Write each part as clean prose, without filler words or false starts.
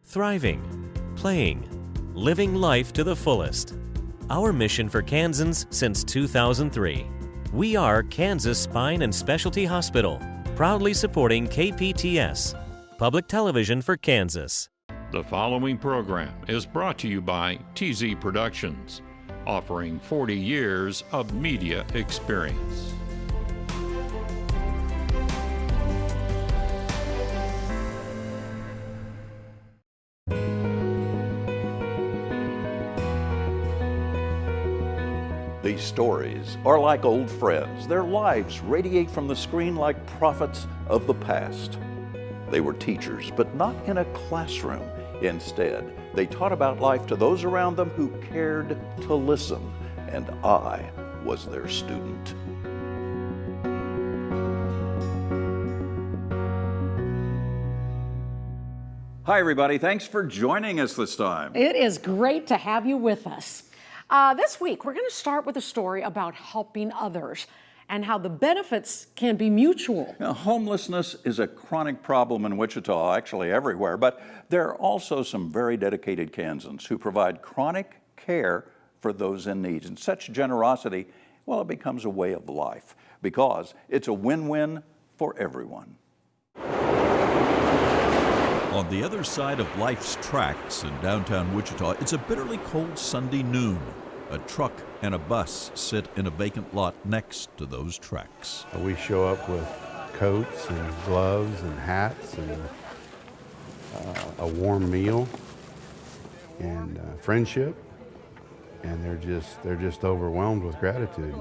thriving, playing, living life to the fullest. Our mission for Kansans since 2003. We are Kansas Spine and Specialty Hospital, proudly supporting KPTS, Public Television for Kansas. The following program is brought to you by TZ Productions, offering 40 years of media experience. These stories are like old friends. Their lives radiate from the screen like prophets of the past. They were teachers, but not in a classroom. Instead, they taught about life to those around them who cared to listen, and I was their student. Hi, everybody. Thanks for joining us this time. It is great to have you with us. This week, we're going to start with a story about helping others and how the benefits can be mutual. Now, homelessness is a chronic problem in Wichita, actually everywhere, but there are also some very dedicated Kansans who provide chronic care for those in need. And such generosity, well, it becomes a way of life because it's a win-win for everyone. On the other side of life's tracks in downtown Wichita, it's a bitterly cold Sunday noon. A truck and a bus sit in a vacant lot next to those tracks. We show up with coats and gloves and hats and a warm meal and friendship, and they're just overwhelmed with gratitude.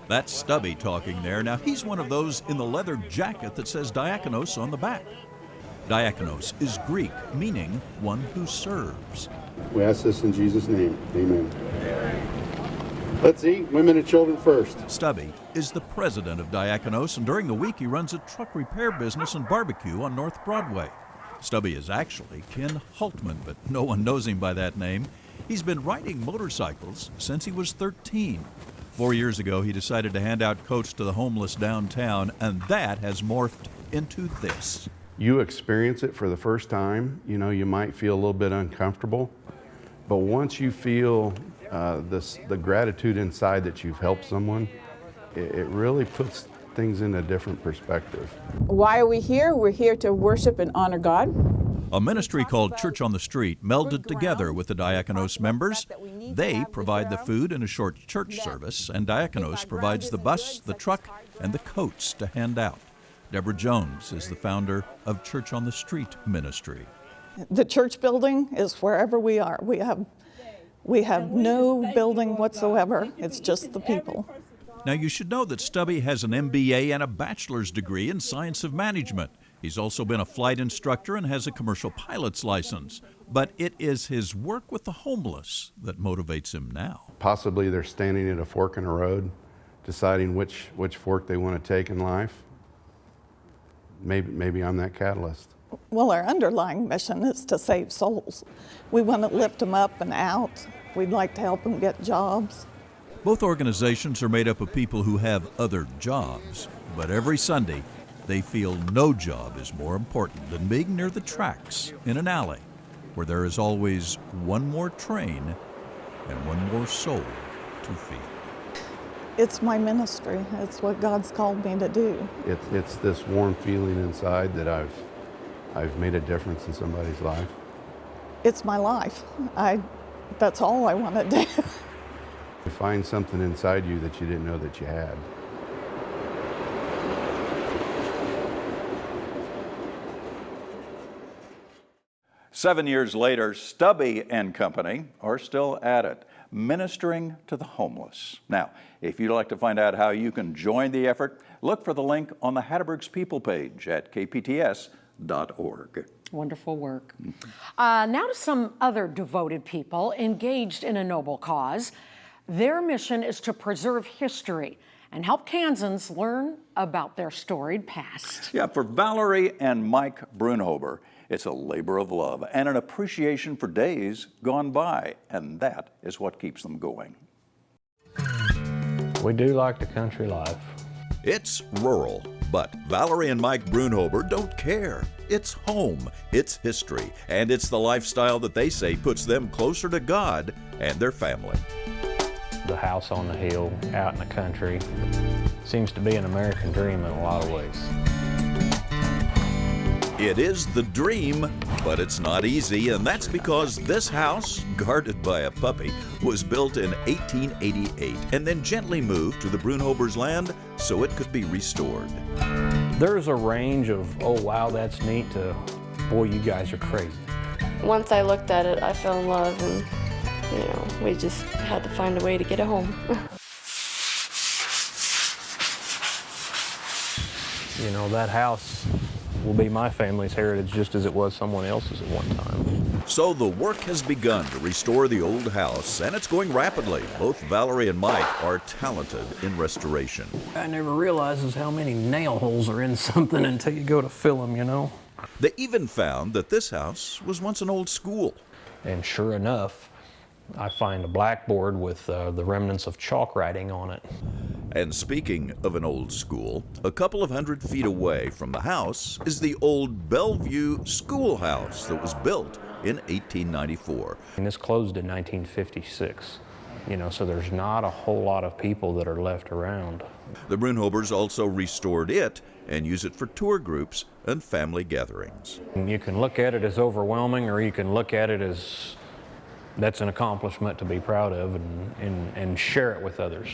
That's Stubby talking there. Now, he's one of those in the leather jacket that says diakonos on the back. Diakonos is Greek, meaning one who serves. We ask this in Jesus' name. Amen. Let's eat. Women and children first. Stubby is the president of Diakonos, and during the week he runs a truck repair business and barbecue on North Broadway. Stubby is actually Ken Hultman, but no one knows him by that name. He's been riding motorcycles since he was 13. 4 years ago, he decided to hand out coats to the homeless downtown, and that has morphed into this. You experience it for the first time, you might feel a little bit uncomfortable, but once you feel the gratitude inside that you've helped someone, it really puts things in a different perspective. Why are we here? We're here to worship and honor God. A ministry called Church on the Street melded together with the Diakonos members. They provide the food and a short church service, and Diakonos provides the bus, the truck, and the coats to hand out. Deborah Jones is the founder of Church on the Street Ministry. The church building is wherever we are. We have no building whatsoever. It's just the people. Now, you should know that Stubby has an MBA and a bachelor's degree in science of management. He's also been a flight instructor and has a commercial pilot's license. But it is his work with the homeless that motivates him now. Possibly they're standing at a fork in a road, deciding which fork they want to take in life. Maybe I'm that catalyst. Well, our underlying mission is to save souls. We want to lift them up and out. We'd like to help them get jobs. Both organizations are made up of people who have other jobs, but every Sunday they feel no job is more important than being near the tracks in an alley where there is always one more train and one more soul to feed. It's my ministry. It's what God's called me to do. It's this warm feeling inside that I've made a difference in somebody's life. It's my life. That's all I want to do. You find something inside you that you didn't know that you had. Seven years later, Stubby and Company are still at it, ministering to the homeless. Now, if you'd like to find out how you can join the effort, look for the link on the Hatteberg's People page at kpts.org. Wonderful work. Now to some other devoted people engaged in a noble cause. Their mission is to preserve history and help Kansans learn about their storied past. Yeah, for Valerie and Mike Brunhober, it's a labor of love and an appreciation for days gone by, and that is what keeps them going. We do like the country life. It's rural, but Valerie and Mike Brunhober don't care. It's home, it's history, and it's the lifestyle that they say puts them closer to God and their family. The house on the hill, out in the country, seems to be an American dream in a lot of ways. It is the dream, but it's not easy, and that's because this house, guarded by a puppy, was built in 1888 and then gently moved to the Brunhobers' land so it could be restored. There's a range of, oh wow, that's neat, to, boy, you guys are crazy. Once I looked at it, I fell in love, and we just had to find a way to get it home. That house will be my family's heritage just as it was someone else's at one time. So the work has begun to restore the old house, and it's going rapidly. Both Valerie and Mike are talented in restoration. I never realizes how many nail holes are in something until you go to fill them, They even found that this house was once an old school. And sure enough, I find a blackboard with the remnants of chalk writing on it. And speaking of an old school, a couple of 100 feet away from the house is the old Bellevue schoolhouse that was built in 1894. And this closed in 1956, so there's not a whole lot of people that are left around. The Brunhobers also restored it and use it for tour groups and family gatherings. You can look at it as overwhelming, or you can look at it as that's an accomplishment to be proud of and share it with others.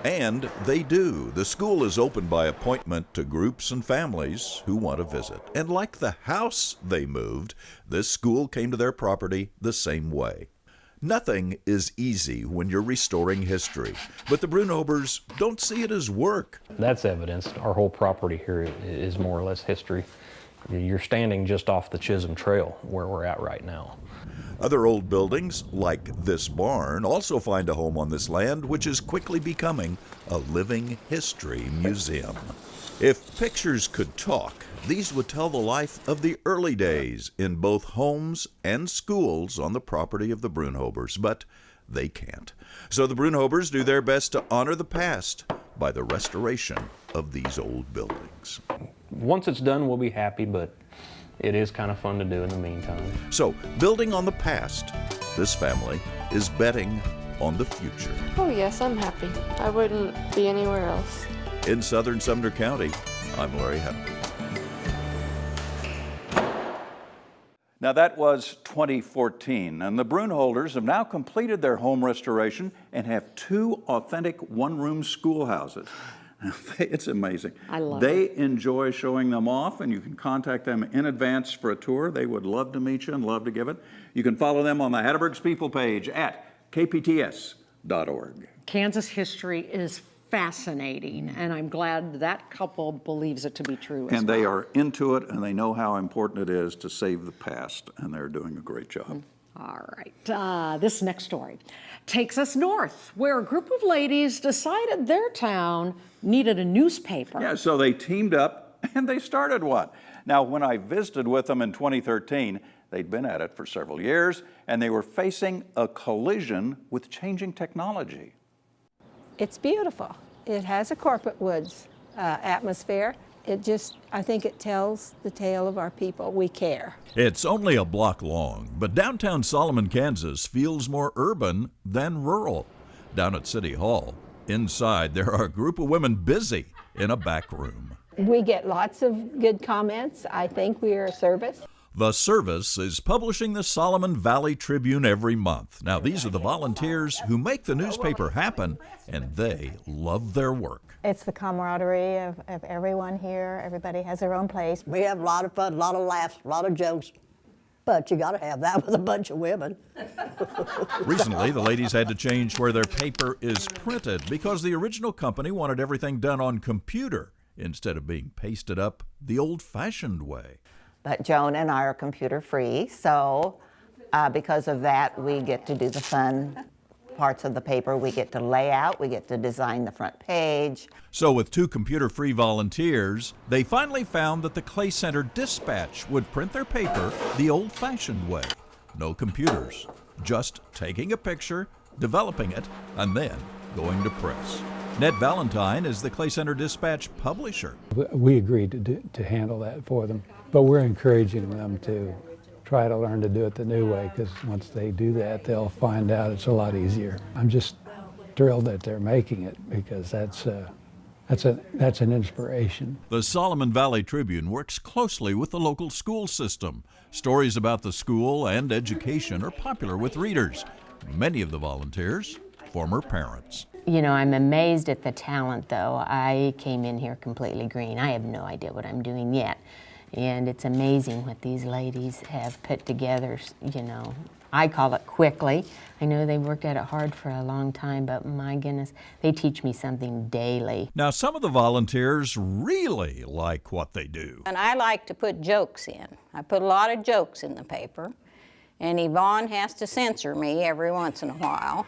And they do. The school is open by appointment to groups and families who want to visit. And like the house they moved, this school came to their property the same way. Nothing is easy when you're restoring history, but the Brunhobers don't see it as work. That's evidenced. Our whole property here is more or less history. You're standing just off the Chisholm Trail where we're at right now. Other old buildings, like this barn, also find a home on this land, which is quickly becoming a living history museum. If pictures could talk, these would tell the life of the early days in both homes and schools on the property of the Brunhobers, but they can't. So the Brunhobers do their best to honor the past by the restoration of these old buildings. Once it's done, we'll be happy, but it is kind of fun to do in the meantime. So, building on the past, this family is betting on the future. Oh yes, I'm happy. I wouldn't be anywhere else. In southern Sumner County, I'm Larry Hatteberg. Now that was 2014, and the Brunholders have now completed their home restoration and have 2 authentic one-room schoolhouses. It's amazing. I love They enjoy showing them off, and you can contact them in advance for a tour. They would love to meet you and love to give it. You can follow them on the Hatteberg's People page at kpts.org. Kansas history is fascinating, and I'm glad that couple believes it to be true as And well. they are into it, and they know how important it is to save the past, and they're doing a great job. All right, this next story takes us north, where a group of ladies decided their town needed a newspaper. Yeah, so they teamed up and they started one. Now, when I visited with them in 2013, they'd been at it for several years, and they were facing a collision with changing technology. It's beautiful. It has a corporate woods atmosphere. I think it tells the tale of our people. We care. It's only a block long, but downtown Solomon, Kansas feels more urban than rural. Down at City Hall, inside there are a group of women busy in a back room. We get lots of good comments. I think we are a service. The Service is publishing the Solomon Valley Tribune every month. Now, these are the volunteers who make the newspaper happen, and they love their work. It's the camaraderie of everyone here. Everybody has their own place. We have a lot of fun, a lot of laughs, a lot of jokes. But you got to have that with a bunch of women. Recently, the ladies had to change where their paper is printed because the original company wanted everything done on computer instead of being pasted up the old-fashioned way. But Joan and I are computer free, so because of that, we get to do the fun parts of the paper. We get to lay out, we get to design the front page. So with 2 computer-free volunteers, they finally found that the Clay Center Dispatch would print their paper the old-fashioned way. No computers, just taking a picture, developing it, and then going to press. Ned Valentine is the Clay Center Dispatch publisher. We agreed to handle that for them. But we're encouraging them to try to learn to do it the new way, because once they do that, they'll find out it's a lot easier. I'm just thrilled that they're making it, because that's an inspiration. The Solomon Valley Tribune works closely with the local school system. Stories about the school and education are popular with readers. Many of the volunteers, former parents. You know, I'm amazed at the talent, though. I came in here completely green. I have no idea what I'm doing yet. And it's amazing what these ladies have put together, you know. I call it quickly. I know they worked at it hard for a long time, but my goodness, they teach me something daily. Now, some of the volunteers really like what they do. And I like to put jokes in. I put a lot of jokes in the paper, and Yvonne has to censor me every once in a while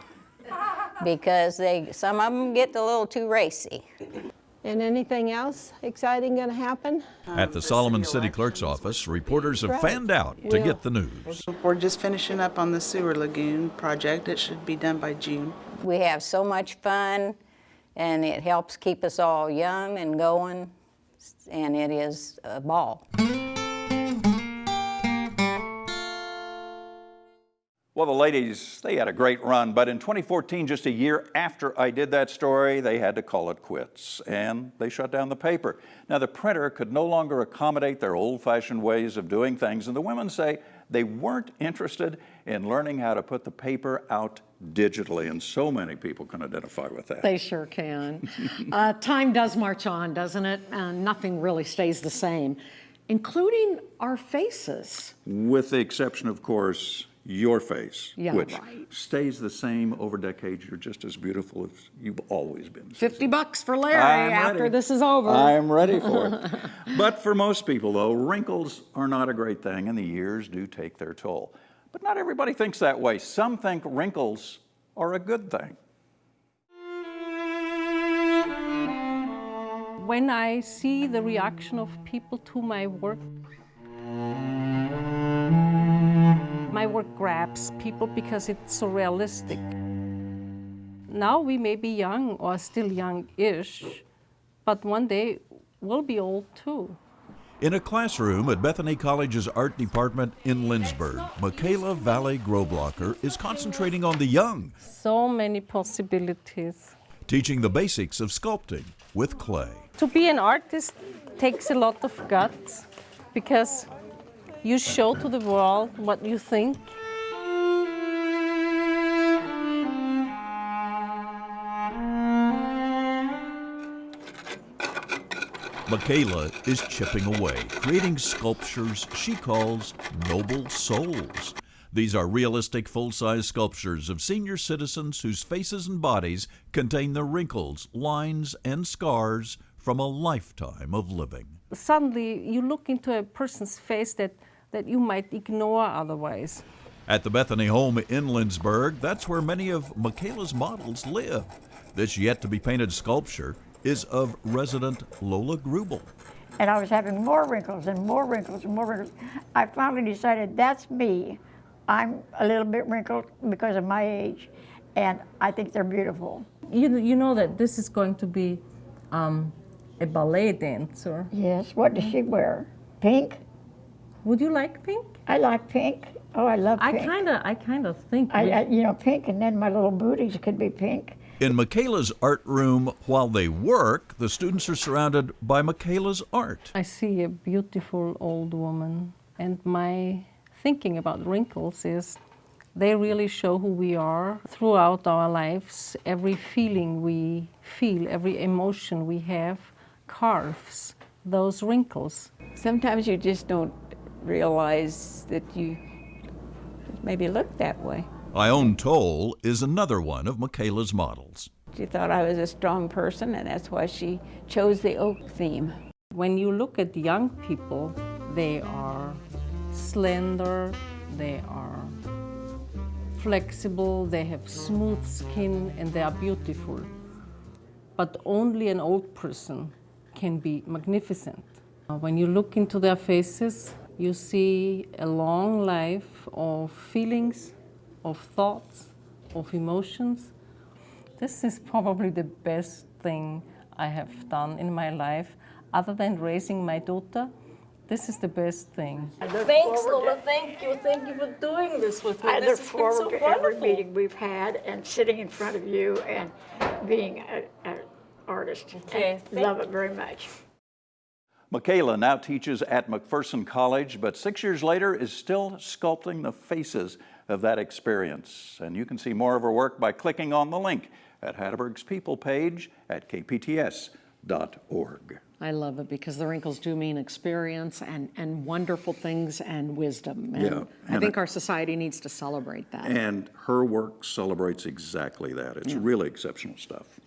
because some of them get a little too racy. And anything else exciting going to happen? At the Solomon City Clerk's office, reporters have fanned out to get the news. We're just finishing up on the sewer lagoon project. It should be done by June. We have so much fun, and it helps keep us all young and going, and it is a ball. Well, the ladies, they had a great run, but in 2014, just a year after I did that story, they had to call it quits, and they shut down the paper. Now, the printer could no longer accommodate their old-fashioned ways of doing things, and the women say they weren't interested in learning how to put the paper out digitally, and so many people can identify with that. They sure can. Time does march on, doesn't it? And nothing really stays the same, including our faces. With the exception, of course, your face, Yeah, which right. stays the same over decades. You're just as beautiful as you've always been. $50 for Larry after this is over. I'm ready for it. But for most people, though, wrinkles are not a great thing, and the years do take their toll. But not everybody thinks that way. Some think wrinkles are a good thing. When I see the reaction of people to my work grabs people because it's so realistic. Now we may be young or still young-ish, but one day we'll be old too. In a classroom at Bethany College's art department in Lindsborg, Michaela Valley Groblocker is concentrating on the young. So many possibilities. Teaching the basics of sculpting with clay. To be an artist takes a lot of guts because you show to the world what you think. Michaela is chipping away, creating sculptures she calls noble souls. These are realistic full-size sculptures of senior citizens whose faces and bodies contain the wrinkles, lines, and scars from a lifetime of living. Suddenly, you look into a person's face that you might ignore otherwise. At the Bethany home in Lindsborg, that's where many of Michaela's models live. This yet-to-be-painted sculpture is of resident Lola Grubel. And I was having more wrinkles and more wrinkles and more wrinkles. I finally decided that's me. I'm a little bit wrinkled because of my age, and I think they're beautiful. You know that this is going to be a ballet dancer. Yes, what does she wear? Pink? Would you like pink? I like pink. Oh, I love pink. I kind of think. Pink, and then my little booties could be pink. In Michaela's art room, while they work, the students are surrounded by Michaela's art. I see a beautiful old woman, and my thinking about wrinkles is they really show who we are throughout our lives. Every feeling we feel, every emotion we have carves those wrinkles. Sometimes you just don't realize that you maybe look that way. Ione Toll is another one of Michaela's models. She thought I was a strong person, and that's why she chose the oak theme. When you look at young people, they are slender, they are flexible, they have smooth skin, and they are beautiful. But only an old person can be magnificent. When you look into their faces, you see a long life of feelings, of thoughts, of emotions. This is probably the best thing I have done in my life, other than raising my daughter. This is the best thing. Thanks, Lola. Thank you for doing this with me. I This look has been forward so to every wonderful. meeting we've had and sitting in front of you and being an artist. Okay, I love it very much. Michaela now teaches at McPherson College, but 6 years later is still sculpting the faces of that experience. And you can see more of her work by clicking on the link at Hatteberg's People page at kpts.org. I love it because the wrinkles do mean experience and wonderful things and wisdom. And Yeah, I and think our society needs to celebrate that. And her work celebrates exactly that. It's really exceptional stuff.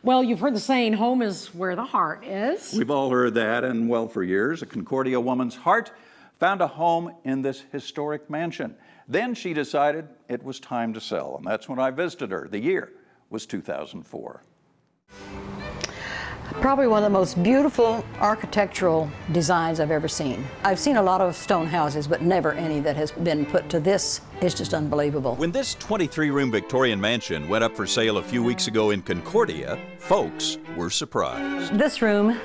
Well, you've heard the saying, home is where the heart is. We've all heard that, and well, for years, a Concordia woman's heart found a home in this historic mansion. Then she decided it was time to sell, and that's when I visited her. The year was 2004. Probably one of the most beautiful architectural designs I've ever seen. I've seen a lot of stone houses, but never any that has been put to this. It's just unbelievable. When this 23-room Victorian mansion went up for sale a few weeks ago in Concordia, folks were surprised. This room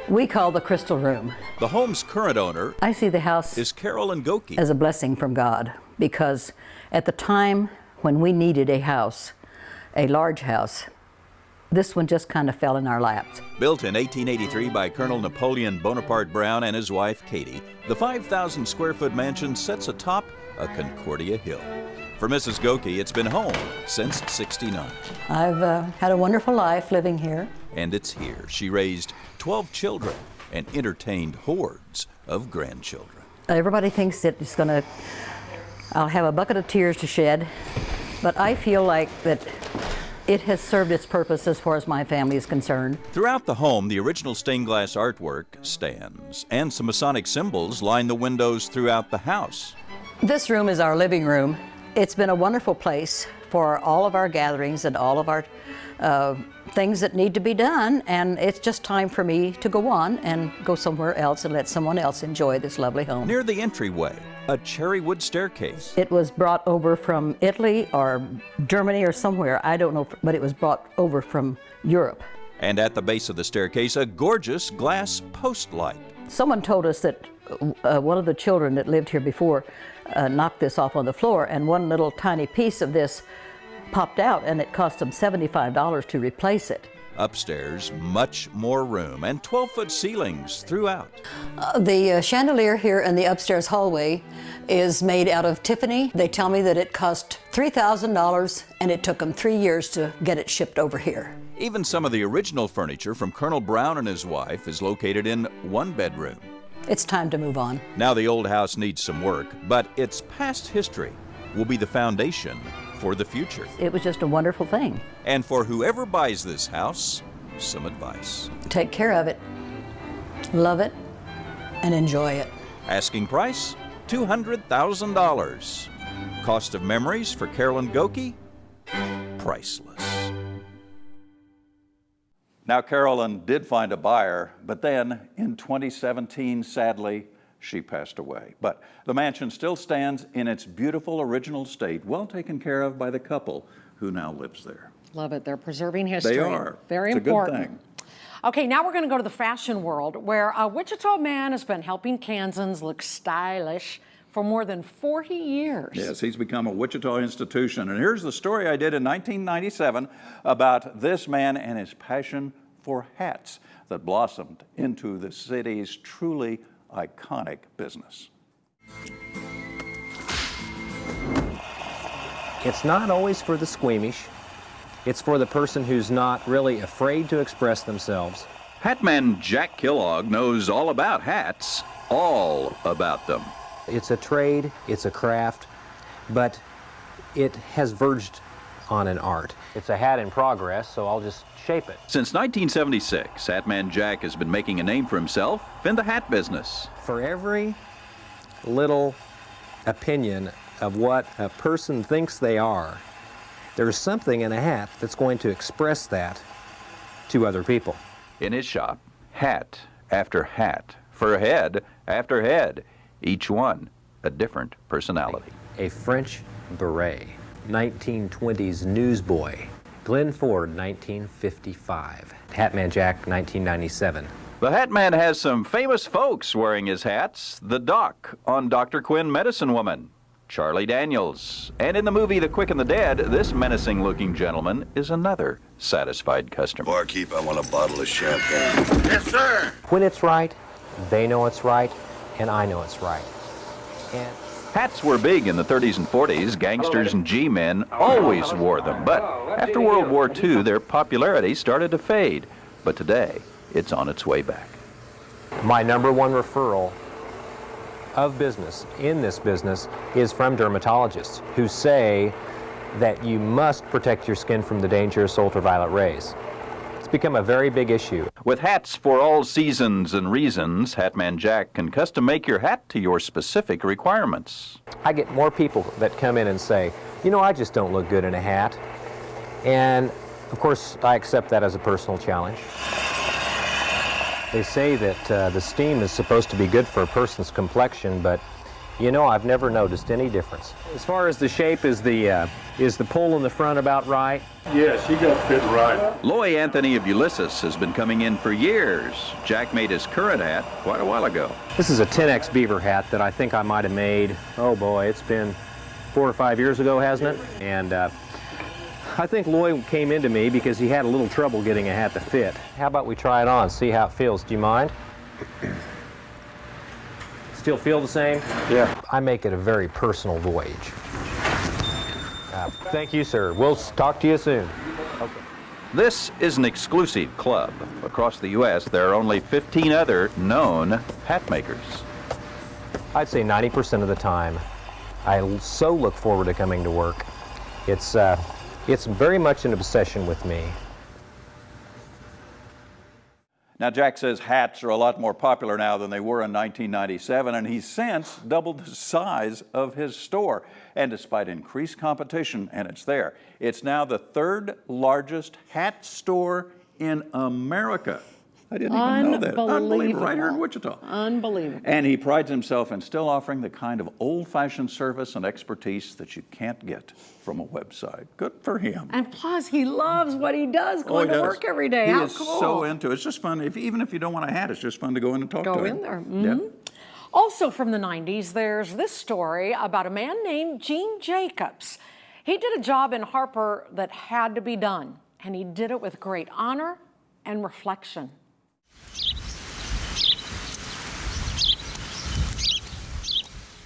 we call the Crystal Room. The home's current owner I see the house is Carolyn Goki. as a blessing from God, because at the time when we needed a house, a large house, this one just kind of fell in our laps. Built in 1883 by Colonel Napoleon Bonaparte Brown and his wife, Katie, the 5,000 square foot mansion sits atop a Concordia hill. For Mrs. Goki, it's been home since '69. I've had a wonderful life living here. And it's here she raised 12 children and entertained hordes of grandchildren. Everybody thinks that I'll have a bucket of tears to shed, but I feel like that it has served its purpose as far as my family is concerned. Throughout the home, the original stained glass artwork stands, and some Masonic symbols line the windows throughout the house. This room is our living room. It's been a wonderful place for all of our gatherings and all of our things that need to be done, and it's just time for me to go on and go somewhere else and let someone else enjoy this lovely home. Near the entryway, a cherry wood staircase. It was brought over from Italy or Germany or somewhere, I don't know, but it was brought over from Europe. And at the base of the staircase, a gorgeous glass post light. Someone told us that one of the children that lived here before knocked this off on the floor, and one little tiny piece of this popped out, and it cost them $75 to replace it. Upstairs, much more room and 12-foot ceilings throughout. The chandelier here in the upstairs hallway is made out of Tiffany. They tell me that it cost $3,000 and it took them 3 years to get it shipped over here. Even some of the original furniture from Colonel Brown and his wife is located in one bedroom. It's time to move on. Now the old house needs some work, but its past history will be the foundation for the future. It was just a wonderful thing. And for whoever buys this house, some advice. Take care of it, love it, and enjoy it. Asking price, $200,000. Cost of memories for Carolyn Goki, priceless. Now, Carolyn did find a buyer, but then in 2017, sadly, she passed away. But the mansion still stands in its beautiful original state, well taken care of by the couple who now lives there. Love it. They're preserving history. They are. Very it's important. A good thing. Okay, now we're going to go to the fashion world, where a Wichita man has been helping Kansans look stylish for more than 40 years. Yes, he's become a Wichita institution. And here's the story I did in 1997 about this man and his passion for hats that blossomed into the city's truly iconic business. It's not always for the squeamish. It's for the person who's not really afraid to express themselves. Hatman Jack Kellogg knows all about hats, all about them. It's a trade, it's a craft, but it has verged on an art. It's a hat in progress, so I'll just shape it. Since 1976, Hatman Jack has been making a name for himself in the hat business. For every little opinion of what a person thinks they are, there's something in a hat that's going to express that to other people. In his shop, hat after hat, for head after head, each one a different personality. A French beret, 1920s newsboy. Glenn Ford, 1955. Hatman Jack, 1997. The Hat Man has some famous folks wearing his hats. The Doc on Dr. Quinn Medicine Woman, Charlie Daniels. And in the movie The Quick and the Dead, this menacing-looking gentleman is another satisfied customer. Barkeep, I want a bottle of champagne. Yes, sir. When it's right, they know it's right, and I know it's right. And hats were big in the 30s and 40s. Gangsters and G-men always wore them. But after World War II, their popularity started to fade. But today, it's on its way back. my number one referral of business in this business is from dermatologists who say that you must protect your skin from the dangerous ultraviolet rays. It's become a very big issue. With hats for all seasons and reasons, Hatman Jack can custom make your hat to your specific requirements. I get more people that come in and say, you know, I just don't look good in a hat. And of course, I accept that as a personal challenge. They say that the steam is supposed to be good for a person's complexion, but you know, I've never noticed any difference. As far as the shape, is the pull in the front about right? Yes, you got it fit right. Loy Anthony of Ulysses has been coming in for years. Jack made his current hat quite a while ago. This is a 10X beaver hat that I think I might have made, oh boy, it's been 4 or 5 years ago, hasn't it? And I think Loy came into me because he had a little trouble getting a hat to fit. How about we try it on, see how it feels? Do you mind? Still feel the same? Yeah. I make it a very personal voyage. Thank you, sir. We'll talk to you soon. Okay. This is an exclusive club. Across the U.S., there are only 15 other known hat makers. I'd say 90% of the time, I so look forward to coming to work. It's very much an obsession with me. Now, Jack says hats are a lot more popular now than they were in 1997, and he's since doubled the size of his store. And despite increased competition, and it's there, it's now the 3rd largest hat store in America. I didn't even know that. Unbelievable. Right here in Wichita. Unbelievable. And he prides himself in still offering the kind of old-fashioned service and expertise that you can't get from a website. Good for him. And plus, he loves what he does, going to work every day. How He cool. is so into it. It's just fun. Even if you don't want a hat, it's just fun to go in and talk to him. Go in there. Mm-hmm. Yeah. Also from the 90s, there's this story about a man named Gene Jacobs. He did a job in Harper that had to be done, and he did it with great honor and reflection.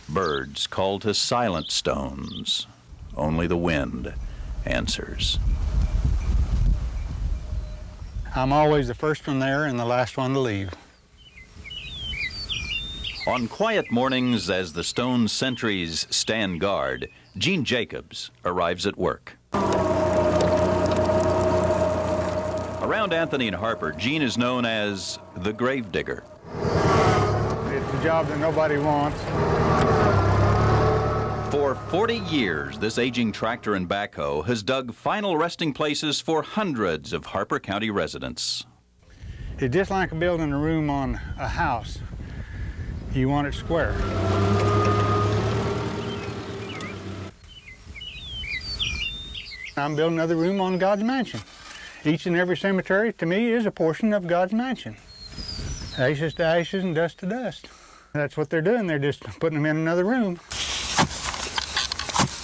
Birds call to silent stones. Only the wind answers. I'm always the first one there and the last one to leave. On quiet mornings, as the stone sentries stand guard, Gene Jacobs arrives at work. Around Anthony and Harper, Gene is known as the Gravedigger. It's a job that nobody wants. For 40 years, this aging tractor and backhoe has dug final resting places for hundreds of Harper County residents. It's just like building a room on a house. You want it square. I'm building another room on God's mansion. Each and every cemetery, to me, is a portion of God's mansion. Ashes to ashes and dust to dust. That's what they're doing. They're just putting them in another room.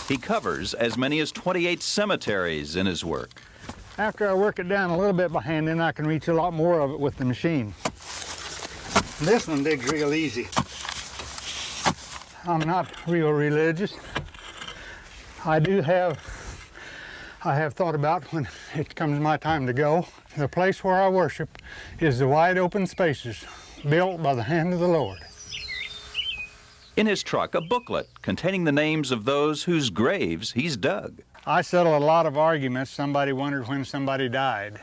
He covers as many as 28 cemeteries in his work. After I work it down a little bit by hand, then I can reach a lot more of it with the machine. This one digs real easy. I'm not real religious. I have thought about when it comes my time to go. The place where I worship is the wide open spaces built by the hand of the Lord. In his truck, a booklet containing the names of those whose graves he's dug. I settle a lot of arguments. Somebody wondered when somebody died.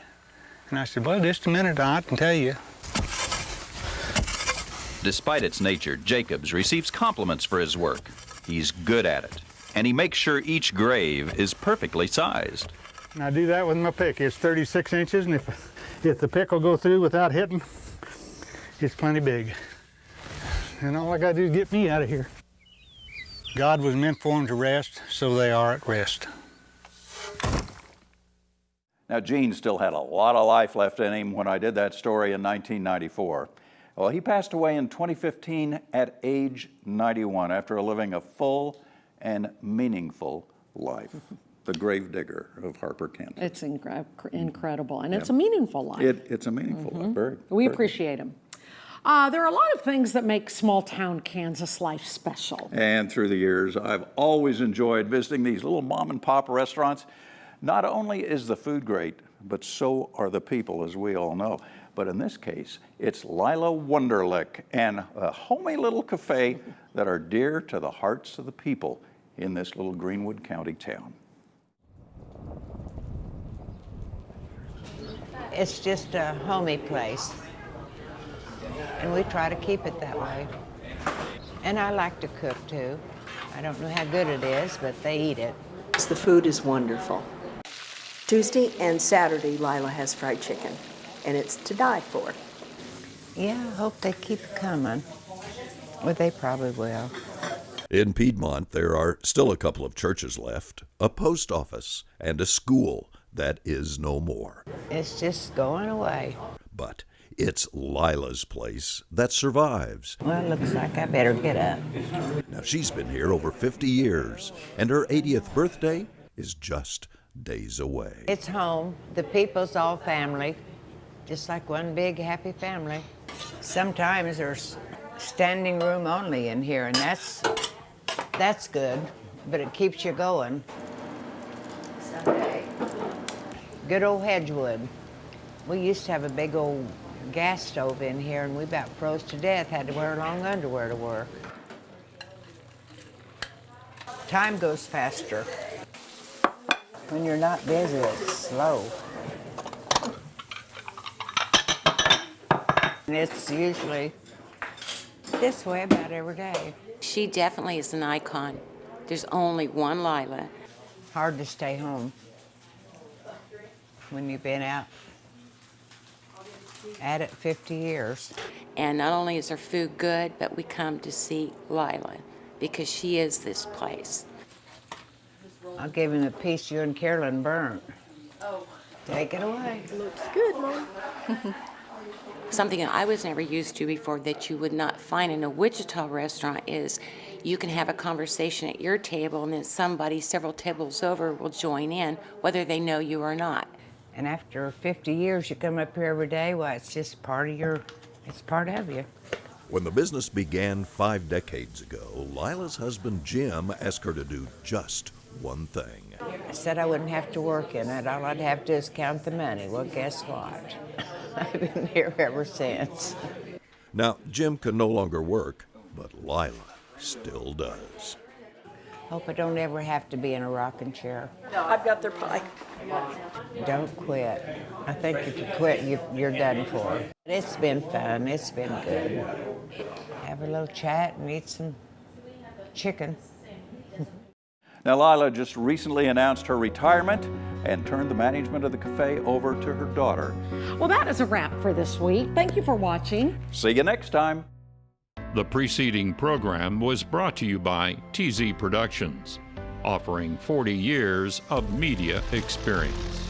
And I said, well, just a minute, I can tell you. Despite its nature, Jacobs receives compliments for his work. He's good at it, and he makes sure each grave is perfectly sized. And I do that with my pick. It's 36 inches, and if the pick will go through without hitting, it's plenty big. And all I gotta do is get me out of here. God was meant for them to rest, so they are at rest. Now, Gene still had a lot of life left in him when I did that story in 1994. Well, he passed away in 2015 at age 91 after living a full and meaningful life. The gravedigger of Harper, Kansas. It's incredible, and it's a meaningful life. It's a meaningful life, very. We appreciate him. There are a lot of things that make small-town Kansas life special. And through the years, I've always enjoyed visiting these little mom-and-pop restaurants. Not only is the food great, but so are the people, as we all know. But in this case, it's Lila Wunderlich and a homey little cafe that are dear to the hearts of the people in this little Greenwood County town. It's just a homey place, and we try to keep it that way. And I like to cook too. I don't know how good it is, but they eat it. The food is wonderful. Tuesday and Saturday, Lila has fried chicken, and it's to die for. Yeah, I hope they keep it coming. Well, they probably will. In Piedmont, there are still a couple of churches left, a post office, and a school that is no more. It's just going away. But it's Lila's place that survives. Well, it looks like I better get up. Now, she's been here over 50 years, and her 80th birthday is just days away. It's home. The people's all family, just like one big happy family. Sometimes there's standing room only in here, and that's good, but it keeps you going. Sunday. Good old Hedgewood. We used to have a big old gas stove in here, and we about froze to death, had to wear long underwear to work. Time goes faster. When you're not busy, it's slow. And it's usually this way about every day. She definitely is an icon. There's only one Lila. Hard to stay home when you've been out at it 50 years. And not only is her food good, but we come to see Lila because she is this place. I'll give him a piece you and Carolyn burnt. Oh. Take it away. Looks good, Mom. Something that I was never used to before that you would not find in a Wichita restaurant is you can have a conversation at your table and then somebody several tables over will join in, whether they know you or not. And after 50 years, you come up here every day, well, it's just part of you. When the business began 5 decades ago, Lila's husband Jim asked her to do just one thing. I said I wouldn't have to work in it. All I'd have to do is count the money. Well, guess what? I've been here ever since. Now, Jim can no longer work, but Lila still does. Hope I don't ever have to be in a rocking chair. No, I've got their pie. Don't quit. I think if you quit, you're done for. It's been fun. It's been good. Have a little chat and eat some chicken. Now, Lila just recently announced her retirement and turned the management of the cafe over to her daughter. Well, that is a wrap for this week. Thank you for watching. See you next time. The preceding program was brought to you by TZ Productions, offering 40 years of media experience.